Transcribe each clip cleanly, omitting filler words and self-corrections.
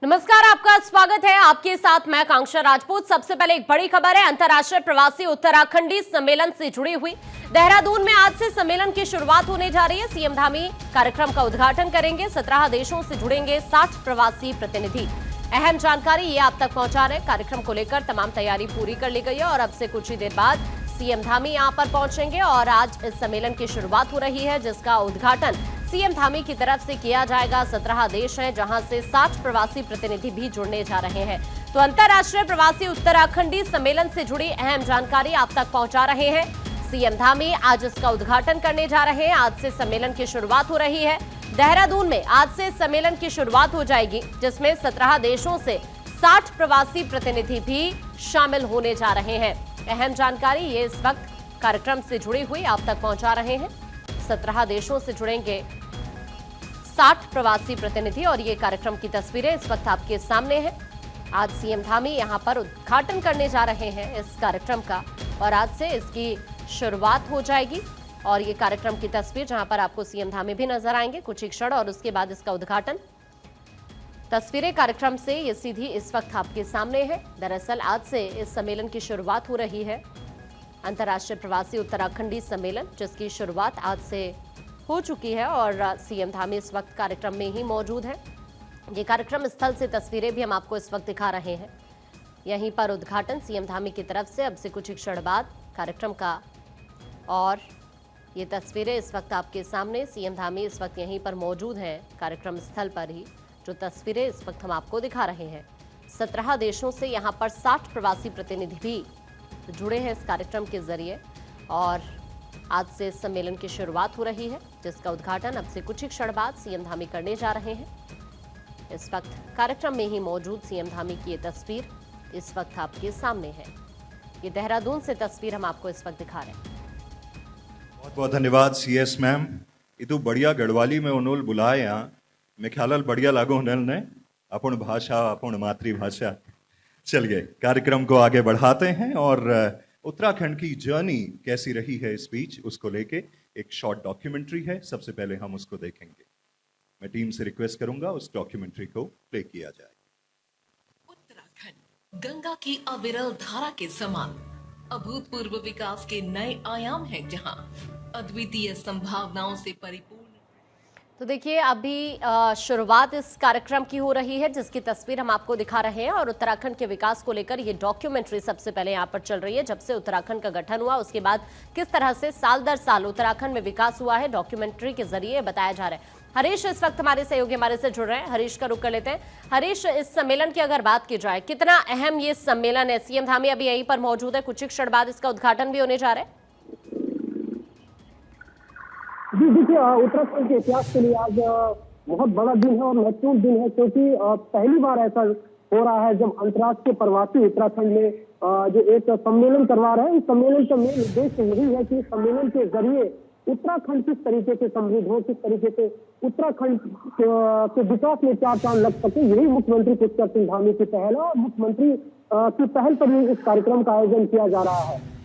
नमस्कार, आपका स्वागत है। आपके साथ मैं कांक्षा राजपूत। सबसे पहले एक बड़ी खबर है, अंतर्राष्ट्रीय प्रवासी उत्तराखंडी सम्मेलन से जुड़ी हुई। देहरादून में आज से सम्मेलन की शुरुआत होने जा रही है। सीएम धामी कार्यक्रम का उद्घाटन करेंगे। 17 देशों से जुड़ेंगे 60 प्रवासी प्रतिनिधि। अहम जानकारी ये आप तक पहुंचा रहे। कार्यक्रम को लेकर तमाम तैयारी पूरी कर ली गई है और अब से कुछ ही देर बाद सीएम धामी यहां पर पहुंचेंगे और आज इस सम्मेलन की शुरुआत हो रही है, जिसका उद्घाटन सीएम धामी की तरफ से किया जाएगा। 17 देश हैं जहां से 60 प्रवासी प्रतिनिधि भी जुड़ने जा रहे हैं। तो अंतर्राष्ट्रीय प्रवासी उत्तराखंडी सम्मेलन से जुड़ी अहम जानकारी आप तक पहुंचा रहे हैं। सीएम धामी आज इसका उद्घाटन करने जा रहे हैं। आज से सम्मेलन की शुरुआत हो रही है। देहरादून में आज से सम्मेलन की शुरुआत हो जाएगी, जिसमें 17 देशों से 60 प्रवासी प्रतिनिधि भी शामिल होने जा रहे हैं। अहम जानकारी ये इस वक्त कार्यक्रम से जुड़ी हुई आप तक पहुंचा रहे हैं। 17 देशों से जुड़ेंगे 60 प्रवासी प्रतिनिधि और ये कार्यक्रम की तस्वीरें इस वक्त आपके सामने हैं। आज सीएम धामी यहां पर उद्घाटन करने जा रहे हैं इस कार्यक्रम का और आज से इसकी शुरुआत हो जाएगी। और ये कार्यक्रम की तस्वीर जहां पर आपको सीएम धामी भी नजर आएंगे कुछ ही क्षण और उसके बाद इसका उद्घाटन। तस्वीरें कार्यक्रम से ये सीधी इस वक्त आपके सामने है। दरअसल आज से इस सम्मेलन की शुरुआत हो रही है, अंतर्राष्ट्रीय प्रवासी उत्तराखंडी सम्मेलन, जिसकी शुरुआत आज से हो चुकी है और सीएम धामी इस वक्त कार्यक्रम में ही मौजूद हैं। ये कार्यक्रम स्थल से तस्वीरें भी हम आपको इस वक्त दिखा रहे हैं। यहीं पर उद्घाटन सीएम धामी की तरफ से अब से कुछ ही क्षण बाद कार्यक्रम का, और ये तस्वीरें इस वक्त आपके सामने। सीएम धामी इस वक्त यहीं पर मौजूद हैं कार्यक्रम स्थल पर ही। जो तस्वीरें इस वक्त हम आपको दिखा रहे हैं, 17 देशों से यहाँ पर 60 प्रवासी प्रतिनिधि भी जुड़े हैं इस कार्यक्रम के जरिए और आज से इस सम्मेलन की शुरुआत हो रही है, जिसका उद्घाटन अब से कुछ ही क्षण बाद सीएम धामी करने जा रहे हैं। इस वक्त कार्यक्रम में ही मौजूद सीएम धामी की ये तस्वीर इस वक्त आपके सामने है। ये देहरादून से तस्वीर हम आपको इस वक्त दिखा रहे हैं। बहुत बहुत धन्यवाद सीएस मैम। इतू बढ़िया गढ़वाली में उन्होंने बुलाए यहाँ, मैं ख्याल बढ़िया लागो उन्होंने अपन भाषा, अपन मातृभाषा। चलिए कार्यक्रम को आगे बढ़ाते हैं और उत्तराखंड की जर्नी कैसी रही है इस बीच, उसको लेके एक शॉर्ट डॉक्यूमेंट्री है। सबसे पहले हम उसको देखेंगे। मैं टीम से रिक्वेस्ट करूंगा उस डॉक्यूमेंट्री को प्ले किया जाए। उत्तराखंड गंगा की अविरल धारा के समान अभूतपूर्व विकास के नए आयाम हैं, जहां अद्वितीय संभावनाओं से परिपूर्ण। तो देखिए, अभी शुरुआत इस कार्यक्रम की हो रही है, जिसकी तस्वीर हम आपको दिखा रहे हैं और उत्तराखंड के विकास को लेकर ये डॉक्यूमेंट्री सबसे पहले यहाँ पर चल रही है। जब से उत्तराखंड का गठन हुआ उसके बाद किस तरह से साल दर साल उत्तराखंड में विकास हुआ है, डॉक्यूमेंट्री के जरिए बताया जा रहा है। हरीश इस वक्त हमारे सहयोगी हमारे से जुड़ रहे हैं। हरीश का रुख कर लेते हैं। हरीश, इस सम्मेलन की अगर बात की जाए, कितना अहम ये सम्मेलन है? सीएम धामी अभी यहीं पर मौजूद है, कुछ ही क्षण बाद इसका उद्घाटन भी होने जा रहा है। जी देखिए, उत्तराखंड के इतिहास के लिए आज बहुत बड़ा दिन है और महत्वपूर्ण दिन है, क्योंकि पहली बार ऐसा हो रहा है जब अंतर्राष्ट्रीय प्रवासी उत्तराखंड में जो एक सम्मेलन करवा रहे हैं। इस सम्मेलन का मेन उद्देश्य यही है कि सम्मेलन के जरिए उत्तराखंड किस तरीके से समृद्ध हो, किस तरीके से उत्तराखंड के विकास में चार चांद लग सके। यही मुख्यमंत्री पुष्कर सिंह धामी की पहल है और मुख्यमंत्री की पहल पर ही इस कार्यक्रम का आयोजन किया जा रहा है।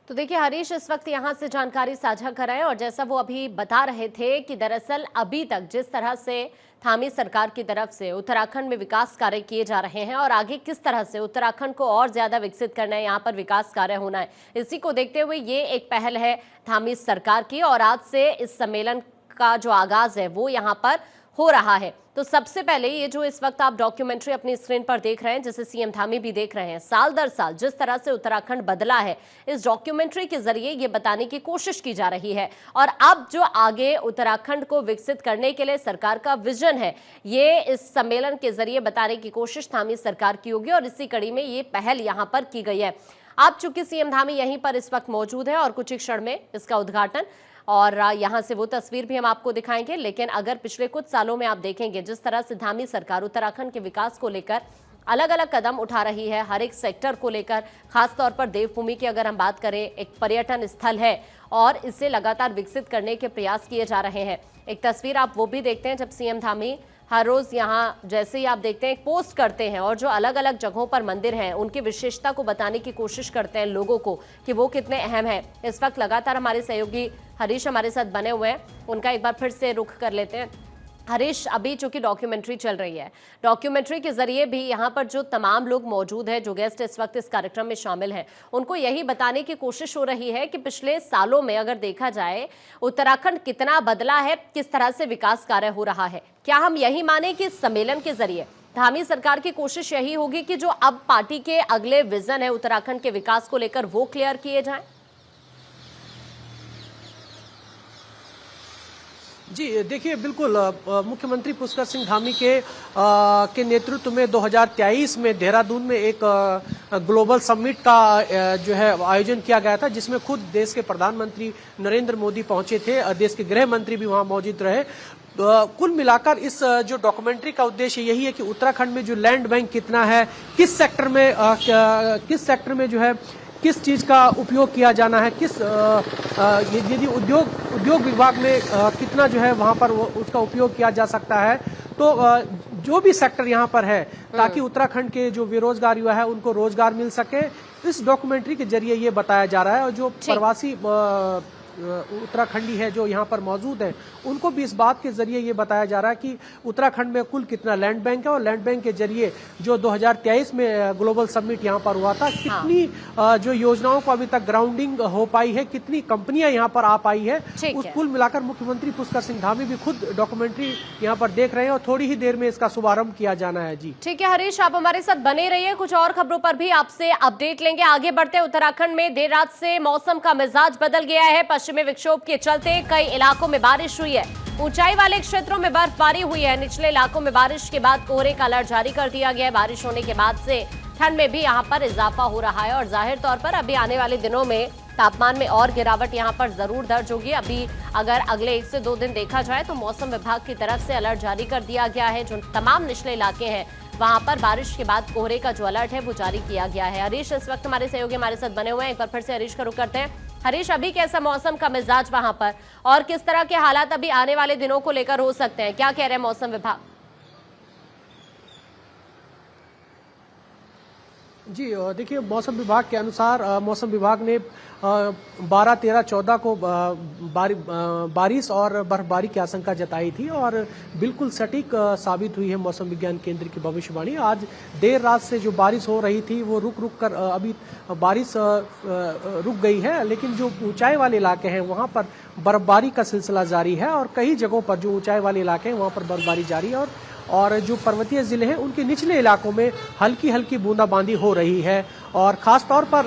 तो देखिए हरीश इस वक्त यहाँ से जानकारी साझा कराएं और जैसा वो अभी बता रहे थे कि दरअसल अभी तक जिस तरह से धामी सरकार की तरफ से उत्तराखंड में विकास कार्य किए जा रहे हैं और आगे किस तरह से उत्तराखंड को और ज्यादा विकसित करना है, यहाँ पर विकास कार्य होना है, इसी को देखते हुए ये एक पहल है धामी सरकार की और आज से इस सम्मेलन का जो आगाज है वो यहाँ पर हो रहा है। तो सबसे पहले ये जो इस वक्त आप डॉक्यूमेंट्री अपनी स्क्रीन पर देख रहे हैं, जिसे सीएम धामी भी देख रहे हैं, साल दर साल जिस तरह से उत्तराखंड बदला है, इस डॉक्यूमेंट्री के जरिए ये बताने की कोशिश की जा रही है। और अब जो आगे उत्तराखंड को विकसित करने के लिए सरकार का विजन है, ये इस सम्मेलन के जरिए बताने की कोशिश धामी सरकार की होगी और इसी कड़ी में ये पहल यहाँ पर की गई है। अब चूंकि सीएम धामी यहीं पर इस वक्त मौजूद है और कुछ ही क्षण में इसका उद्घाटन, और यहाँ से वो तस्वीर भी हम आपको दिखाएंगे। लेकिन अगर पिछले कुछ सालों में आप देखेंगे जिस तरह से धामी सरकार उत्तराखंड के विकास को लेकर अलग अलग कदम उठा रही है, हर एक सेक्टर को लेकर, खासतौर पर देवभूमि की अगर हम बात करें, एक पर्यटन स्थल है और इसे लगातार विकसित करने के प्रयास किए जा रहे हैं। एक तस्वीर आप वो भी देखते हैं जब सीएम धामी हर रोज यहाँ जैसे ही आप देखते हैं एक पोस्ट करते हैं और जो अलग अलग जगहों पर मंदिर हैं उनकी विशेषता को बताने की कोशिश करते हैं लोगों को कि वो कितने अहम है। इस वक्त लगातार हमारे सहयोगी हरीश हमारे साथ बने हुए हैं, उनका एक बार फिर से रुख कर लेते हैं। हरीश, अभी चूंकि डॉक्यूमेंट्री चल रही है, डॉक्यूमेंट्री के जरिए भी यहाँ पर जो तमाम लोग मौजूद हैं, जो गेस्ट इस वक्त इस कार्यक्रम में शामिल हैं, उनको यही बताने की कोशिश हो रही है कि पिछले सालों में अगर देखा जाए उत्तराखंड कितना बदला है, किस तरह से विकास कार्य हो रहा है। क्या हम यही माने कि इस सम्मेलन के जरिए धामी सरकार की कोशिश यही होगी कि जो अब पार्टी के अगले विजन है उत्तराखंड के विकास को लेकर वो क्लियर किए जाएं? जी देखिए, बिल्कुल मुख्यमंत्री पुष्कर सिंह धामी के नेतृत्व में 2023 में देहरादून में एक ग्लोबल समिट का जो है आयोजन किया गया था, जिसमें खुद देश के प्रधानमंत्री नरेंद्र मोदी पहुंचे थे, देश के गृह मंत्री भी वहां मौजूद रहे। कुल मिलाकर इस जो डॉक्यूमेंट्री का उद्देश्य यही है कि उत्तराखंड में जो लैंड बैंक कितना है, किस सेक्टर में जो है किस चीज का उपयोग किया जाना है, यदि उद्योग विभाग में कितना जो है वहां पर उसका उपयोग किया जा सकता है, तो जो भी सेक्टर यहाँ पर है, ताकि उत्तराखंड के जो बेरोजगार युवा है उनको रोजगार मिल सके, इस डॉक्यूमेंट्री के जरिए ये बताया जा रहा है। और जो प्रवासी उत्तराखंडी है जो यहाँ पर मौजूद है, उनको भी इस बात के जरिए ये बताया जा रहा है कि उत्तराखंड में कुल कितना लैंड बैंक है, और लैंड बैंक के जरिए जो 2023 में ग्लोबल समिट यहाँ पर हुआ था, कितनी जो योजनाओं को अभी तक ग्राउंडिंग हो पाई है, कितनी कंपनियां यहाँ पर आ पाई है, उस कुल मिलाकर मुख्यमंत्री पुष्कर सिंह धामी भी खुद डॉक्यूमेंट्री यहाँ पर देख रहे हैं और थोड़ी ही देर में इसका शुभारंभ किया जाना है। जी ठीक है हरीश, आप हमारे साथ बने रहिए, कुछ और खबरों पर भी आपसे अपडेट लेंगे। आगे बढ़ते उत्तराखंड में देर रात से मौसम का मिजाज बदल गया है। पश्चिमी विक्षोभ के चलते कई इलाकों में बारिश हुई है, ऊंचाई वाले क्षेत्रों में बर्फबारी हुई है, निचले इलाकों में बारिश के बाद कोहरे का अलर्ट जारी कर दिया गया है। बारिश होने के बाद से ठंड में भी यहाँ पर इजाफा हो रहा है और जाहिर तौर पर अभी आने वाले दिनों में तापमान में और गिरावट यहाँ पर जरूर दर्ज होगी। अभी अगर अगले 1 से 2 दिन देखा जाए तो मौसम विभाग की तरफ से अलर्ट जारी कर दिया गया है। जो तमाम निचले इलाके हैं वहां पर बारिश के बाद कोहरे का जो अलर्ट है वो जारी किया गया है। हरीश इस वक्त हमारे सहयोगी हमारे साथ बने हुए हैं, एक बार फिर से हरीश का रुख करते हैं। हरीश, अभी कैसा मौसम का मिजाज वहां पर और किस तरह के हालात अभी आने वाले दिनों को लेकर हो सकते हैं, क्या कह रहे हैं मौसम विभाग? जी देखिए, मौसम विभाग के अनुसार मौसम विभाग ने 12, 13, 14 को बारिश और बर्फबारी की आशंका जताई थी और बिल्कुल सटीक साबित हुई है मौसम विज्ञान केंद्र की भविष्यवाणी। आज देर रात से जो बारिश हो रही थी वो रुक कर अभी बारिश रुक गई है, लेकिन जो ऊंचाई वाले इलाके हैं वहां पर बर्फबारी का सिलसिला जारी है और कई जगहों पर जो ऊंचाई वाले इलाके हैं वहां पर बर्फबारी जारी है और जो पर्वतीय जिले हैं उनके निचले इलाकों में हल्की हल्की बूंदाबांदी हो रही है। और खास तौर पर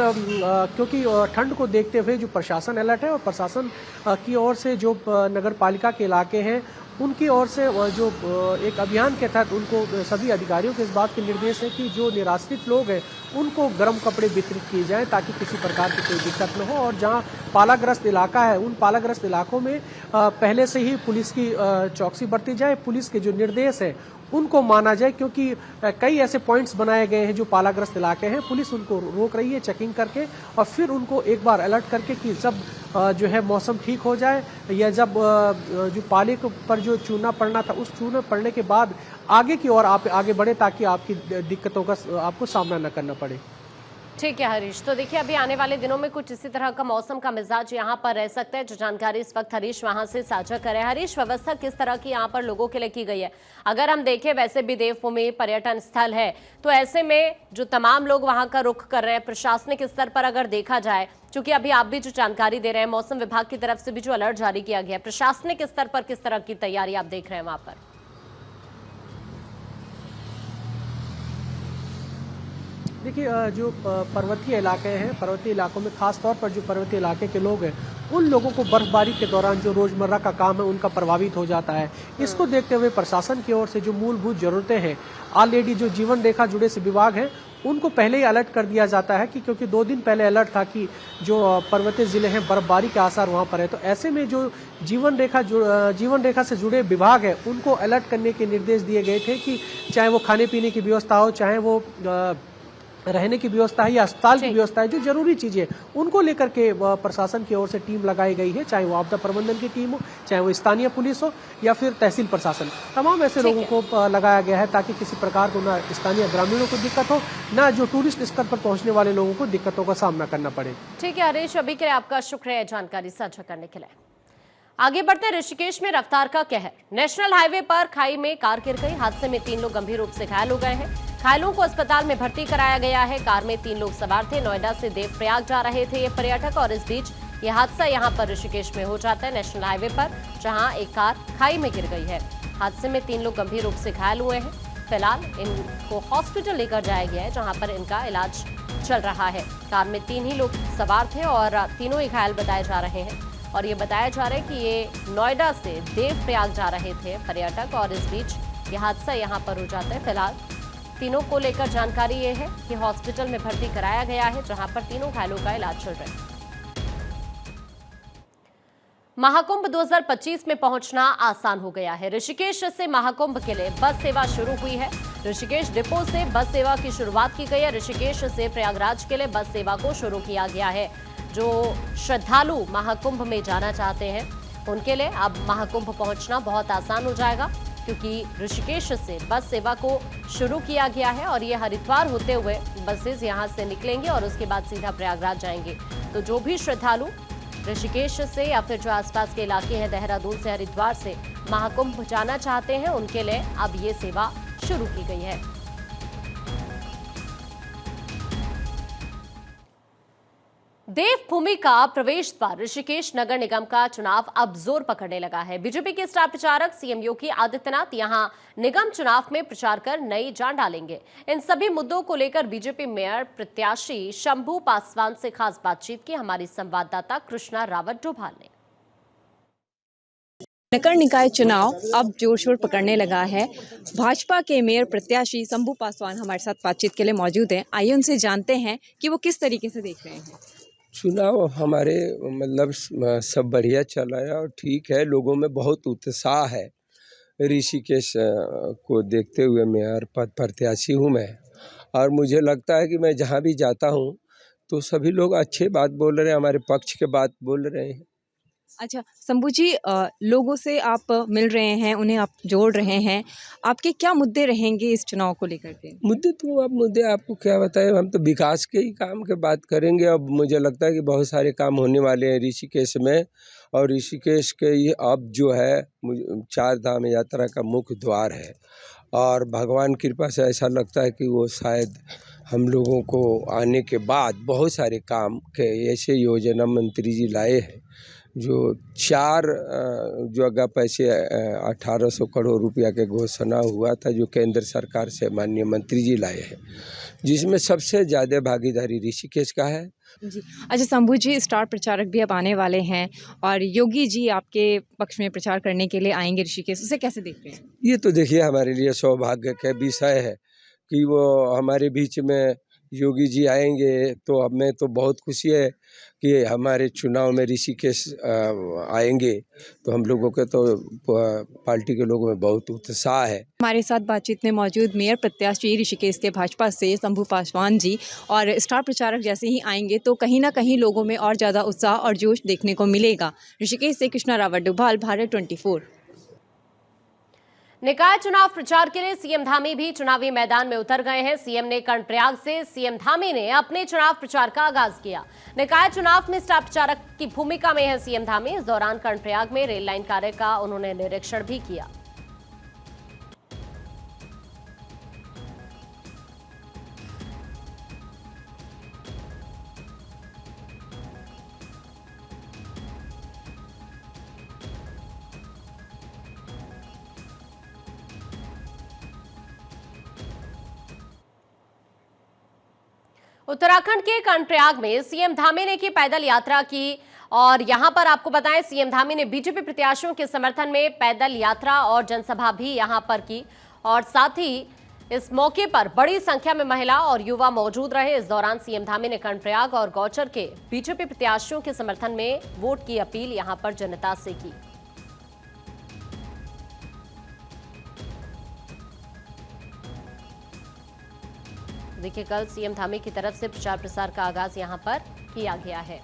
क्योंकि ठंड को देखते हुए जो प्रशासन अलर्ट है और प्रशासन की ओर से जो नगर पालिका के इलाके हैं उनकी ओर से जो एक अभियान के तहत उनको सभी अधिकारियों के इस बात के निर्देश है कि जो निराश्रित लोग हैं उनको गर्म कपड़े वितरित किए जाएं ताकि किसी प्रकार की कोई दिक्कत न हो। और जहां पालाग्रस्त इलाका है उन पालाग्रस्त इलाकों में पहले से ही पुलिस की चौकसी बरती जाए, पुलिस के जो निर्देश है उनको माना जाए, क्योंकि कई ऐसे पॉइंट्स बनाए गए हैं जो पालाग्रस्त इलाके हैं, पुलिस उनको रोक रही है चेकिंग करके और फिर उनको एक बार अलर्ट करके कि जब जो है मौसम ठीक हो जाए या जब जो पाले पर जो चूना पड़ना था उस चूना पड़ने के बाद आगे की ओर आप आगे बढ़े ताकि आपकी दिक्कतों का आपको सामना न करना पड़े। ठीक है हरीश, तो देखिए अभी आने वाले दिनों में कुछ इसी तरह का मौसम का मिजाज यहाँ पर रह सकता है। जो जानकारी इस वक्त हरीश वहां से साझा करे। हरीश, व्यवस्था किस तरह की यहाँ पर लोगों के लिए की गई है? अगर हम देखें वैसे भी देवभूमि पर्यटन स्थल है, तो ऐसे में जो तमाम लोग वहां का रुख कर रहे हैं प्रशासनिक स्तर पर अगर देखा जाए, क्योंकि अभी आप भी जो जानकारी दे रहे हैं मौसम विभाग की तरफ से भी जो अलर्ट जारी किया गया है, प्रशासनिक स्तर पर किस तरह की तैयारी आप देख रहे हैं वहां पर? देखिए, जो पर्वतीय इलाके हैं, पर्वतीय इलाकों में खास तौर पर जो पर्वतीय इलाके के लोग हैं उन लोगों को बर्फबारी के दौरान जो रोजमर्रा का काम है उनका प्रभावित हो जाता है। इसको देखते हुए प्रशासन की ओर से जो मूलभूत जरूरतें हैं, ऑलरेडी जो जीवन रेखा जुड़े से विभाग हैं उनको पहले ही अलर्ट कर दिया जाता है कि क्योंकि 2 दिन पहले अलर्ट था कि जो पर्वतीय जिले हैं बर्फबारी के आसार वहां पर है, तो ऐसे में जो जीवन रेखा से जुड़े विभाग है उनको अलर्ट करने के निर्देश दिए गए थे कि चाहे वो खाने पीने की व्यवस्था हो, चाहे वो रहने की व्यवस्था है या अस्पताल की व्यवस्था है, जो जरूरी चीजें उनको लेकर के प्रशासन की ओर से टीम लगाई गई है, चाहे वो आपदा प्रबंधन की टीम हो, चाहे वो स्थानीय पुलिस हो या फिर तहसील प्रशासन, तमाम ऐसे लोगों को लगाया गया है ताकि किसी प्रकार को ना स्थानीय ग्रामीणों को दिक्कत हो, ना जो टूरिस्ट स्तर पर पहुंचने वाले लोगों को दिक्कतों का सामना करना पड़े। ठीक है हरीश, अभी के लिए आपका शुक्रिया जानकारी साझा करने के लिए। आगे बढ़ते ऋषिकेश में रफ्तार का कहर। नेशनल हाईवे पर खाई में कार गिर गई। हादसे में 3 लोग गंभीर रूप से घायल हो गए हैं। घायलों को अस्पताल में भर्ती कराया गया है। कार में 3 लोग सवार थे। नोएडा से देवप्रयाग जा रहे थे ये पर्यटक और इस बीच यह हादसा यहां पर ऋषिकेश में हो जाता है, नेशनल हाईवे पर, जहां एक कार खाई में गिर गई है। हादसे में 3 लोग गंभीर रूप से घायल हुए हैं। फिलहाल इनको हॉस्पिटल लेकर जाया गया है, जहां पर इनका इलाज चल रहा है। कार में 3 ही लोग सवार थे और तीनों ही घायल बताए जा रहे हैं और ये बताया जा रहा है कि ये नोएडा से देवप्रयाग जा रहे थे पर्यटक और इस बीच यह हादसा यहां पर हो जाता है। फिलहाल तीनों को लेकर जानकारी ये है कि हॉस्पिटल में भर्ती कराया गया है, जहां पर तीनों घायलों का इलाज चल रहा है। महाकुंभ 2025 में पहुंचना आसान हो गया है। ऋषिकेश से महाकुंभ के लिए बस सेवा शुरू हुई है। ऋषिकेश डिपो से बस सेवा की शुरुआत की गई है। ऋषिकेश से प्रयागराज के लिए बस सेवा को शुरू किया गया है। जो श्रद्धालु महाकुंभ में जाना चाहते हैं उनके लिए अब महाकुंभ पहुंचना बहुत आसान हो जाएगा, क्योंकि ऋषिकेश से बस सेवा को शुरू किया गया है और ये हरिद्वार होते हुए बसेस यहां से निकलेंगे और उसके बाद सीधा प्रयागराज जाएंगे। तो जो भी श्रद्धालु ऋषिकेश से या फिर जो आसपास के इलाके हैं देहरादून से, हरिद्वार से महाकुंभ जाना चाहते हैं उनके लिए अब ये सेवा शुरू की गई है। देवभूमि का प्रवेश द्वार ऋषिकेश नगर निगम का चुनाव अब जोर पकड़ने लगा है। बीजेपी के स्टार प्रचारक सीएम योगी आदित्यनाथ यहां निगम चुनाव में प्रचार कर नई जान डालेंगे। इन सभी मुद्दों को लेकर बीजेपी मेयर प्रत्याशी शंभू पासवान से खास बातचीत की हमारी संवाददाता कृष्णा रावत डोभाल ने। नगर निकाय चुनाव अब जोर शोर पकड़ने लगा है। भाजपा के मेयर प्रत्याशी शंभू पासवान हमारे साथ बातचीत के लिए मौजूद हैं। आइए उनसे जानते हैं कि वो किस तरीके से देख रहे हैं। चुनाव हमारे मतलब सब बढ़िया चल रहा है और ठीक है, लोगों में बहुत उत्साह है। ऋषिकेश को देखते हुए मेयर पद प्रत्याशी हूँ मैं, और मुझे लगता है कि मैं जहाँ भी जाता हूँ तो सभी लोग अच्छे बात बोल रहे हैं, हमारे पक्ष के बात बोल रहे हैं। अच्छा शंभू जी, लोगों से आप मिल रहे हैं, उन्हें आप जोड़ रहे हैं, आपके क्या मुद्दे रहेंगे इस चुनाव को लेकर के? मुद्दे आपको क्या बताएं, हम तो विकास के ही काम के बात करेंगे। अब मुझे लगता है कि बहुत सारे काम होने वाले हैं ऋषिकेश में, और ऋषिकेश के ये अब जो है 4 धाम यात्रा का मुख्य द्वार है, और भगवान की कृपा से ऐसा लगता है कि वो शायद हम लोगों को आने के बाद बहुत सारे काम के ऐसे योजना मंत्री जी लाए हैं जो 4 जगह पैसे 1800 करोड़ रुपया के घोषणा हुआ था, जो केंद्र सरकार से माननीय मंत्री जी लाए हैं, जिसमें सबसे ज़्यादा भागीदारी ऋषिकेश का है। जी अच्छा शंभू जी, स्टार प्रचारक भी अब आने वाले हैं और योगी जी आपके पक्ष में प्रचार करने के लिए आएंगे ऋषिकेश, उसे कैसे देख रहे हैं? ये तो देखिए हमारे लिए सौभाग्य का विषय है कि वो हमारे बीच में योगी जी आएंगे, तो हमें तो बहुत खुशी है कि हमारे चुनाव में ऋषिकेश आएंगे, तो हम लोगों के तो पार्टी के लोगों में बहुत उत्साह है। हमारे साथ बातचीत में मौजूद मेयर प्रत्याशी ऋषिकेश के भाजपा से शंभू पासवान जी, और स्टार प्रचारक जैसे ही आएंगे तो कहीं ना कहीं लोगों में और ज़्यादा उत्साह और जोश देखने को मिलेगा। ऋषिकेश से कृष्णा रावत डोभाल, भारत 24। निकाय चुनाव प्रचार के लिए सीएम धामी भी चुनावी मैदान में उतर गए हैं। सीएम ने कर्णप्रयाग से सीएम धामी ने अपने चुनाव प्रचार का आगाज किया। निकाय चुनाव में स्टार प्रचारक की भूमिका में है सीएम धामी। इस दौरान कर्णप्रयाग में रेल लाइन कार्य का उन्होंने निरीक्षण भी किया। उत्तराखंड के कर्णप्रयाग में सीएम धामी ने की पैदल यात्रा की, और यहां पर आपको बताएं सीएम धामी ने बीजेपी प्रत्याशियों के समर्थन में पैदल यात्रा और जनसभा भी यहां पर की, और साथ ही इस मौके पर बड़ी संख्या में महिला और युवा मौजूद रहे। इस दौरान सीएम धामी ने कर्णप्रयाग और गौचर के बीजेपी प्रत्याशियों के समर्थन में वोट की अपील यहां पर जनता से की। देखिए, कल सीएम धामी की तरफ से प्रचार प्रसार का आगाज यहां पर किया गया है।